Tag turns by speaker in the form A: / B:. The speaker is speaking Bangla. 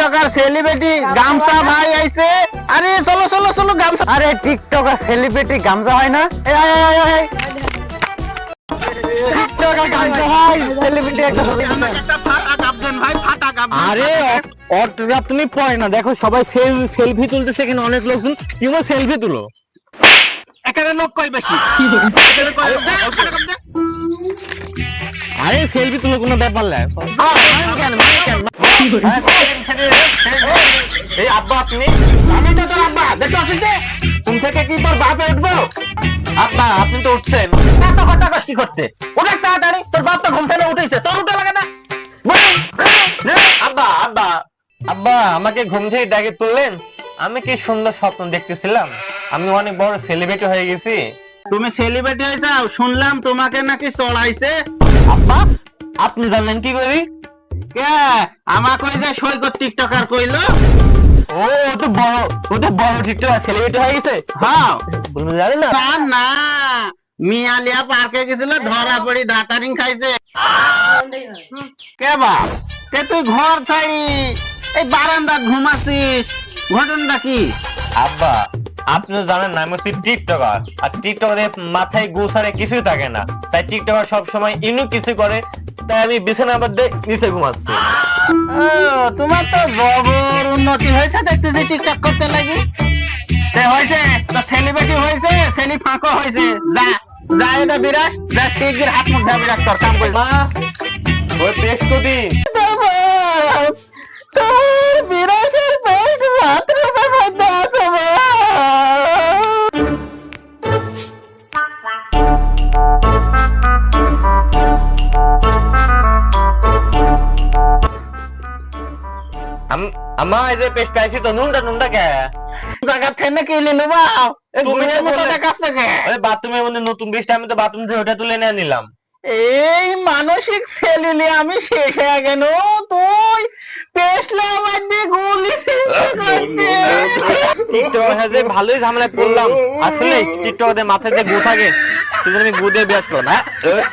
A: টিকটকার সেলিব্রিটি গামছা ভাই আইছে। আরে চলো চলো চলো গামছা।
B: আরে টিকটকার সেলিব্রিটি গামছা হয় না? টিকটকার গামছা ভাই সেলিব্রিটি একটা ছবি দিন।
A: একটা ফাটা গাম দেন ভাই, ফাটা গাম।
B: আরে অটোগ্রাফ তুমি পড়ে না, দেখো সবাই সেলফি তুলতেছে, এখানে অনেক লোকজন, তুমিও সেলফি তুলো।
A: এখানে লোক কই বেশি? এখানে কই লোক? দে, ফাটা গাম দে।
B: আরে সেলফি তুলো, কোনো ব্যাপার না।
A: এই আব্বা আপনি? আমি তো তোর আব্বা, দেখতে আসিস যে ঘুম থেকে কি তোর বাপে উঠবো? আব্বা আপনি তো উঠছেন, এত কথা কষ্টি করতে ওটা তাড়াতাড়ি, তোর বাপ তো ঘুম থেকে উঠেছে, তোর উঠে লাগে না?
B: আব্বা আব্বা আব্বা, আমাকে ঘুম থেকে ডেকে তুললেন। আমি কি সুন্দর স্বপ্ন দেখতেছিলাম, আমি অনেক বড় সেলিব্রিটি হয়ে গেছি।
A: তুমি সেলিব্রিটি হয়ে যাও, শুনলাম তোমাকে নাকি চড়াইছে।
B: আব্বা আপনি জানলেন কি করি?
A: কে আমাকে ওই যে সৈকত টিকটকার কইলো?
B: ও ও তো বড় টিকটকার সেলিব্রিটি হয়ে গেছে।
A: হ্যাঁ
B: বলুন জানেন না?
A: না না, মিয়ালিয়া পার্কে গেছিল, ধরা পড়ি দাঁতারিং খাইছে। কে বাপ, তে তুই ঘর ছাড়ি এই বারান্দা ঘুমাচ্ছিস, ঘটনাটা কি?
B: আব্বা আপনি জানেন না, আমি হচ্ছি টিকটকার, আর টিকটকারের মাথায় গোসারে কিছুই থাকে না, তাই টিকটকার সব সময় ইনু কিছু করে, তাই আমি বিছানার মধ্যে নিচে ঘুমাচ্ছি।
A: ও, তোমার তো জবর উন্নতি হয়েছে দেখতেছি টিকটক করতে লাগি। সে হয়েছে তো সেলিব্রিটি হয়েছে, সেলি ফাঁকো হয়েছে। যা যা, এটা বিরাট, যা শিগগির হাত মুখ ধা বিরাট কর, কাম কর।
B: মা ওই পেস্ট করি।
A: তোর বিরাটের পেট বাথরুমের মধ্যে আছে বাবা।
B: আমা এই যে পেস্ট খাইছি তো, নুনটা নুনটা কে
A: জায়গা থেকে কিনে নেবা, এই
B: তুমি
A: ঘুমের মতো
B: বলে-
A: দেখাচ্ছে কে?
B: আরে বাথরুমের মধ্যে নতুন পেস্ট, আমি তো বাথরুম থেকে ওটা তুলে নিয়ে নিলাম।
A: এই মানসিক ছেলিলে আমি শেষ হয়ে গেল। তুই পেছলা বাদে গুলি করতে
B: টিকটকের সাথে ভালোই ঝামেলা করলাম, আসলে টিকটকের মাথায় যে গু থাকে সেজন্য আমি গু দিয়ে বিরাজ করলাম। হ্যাঁ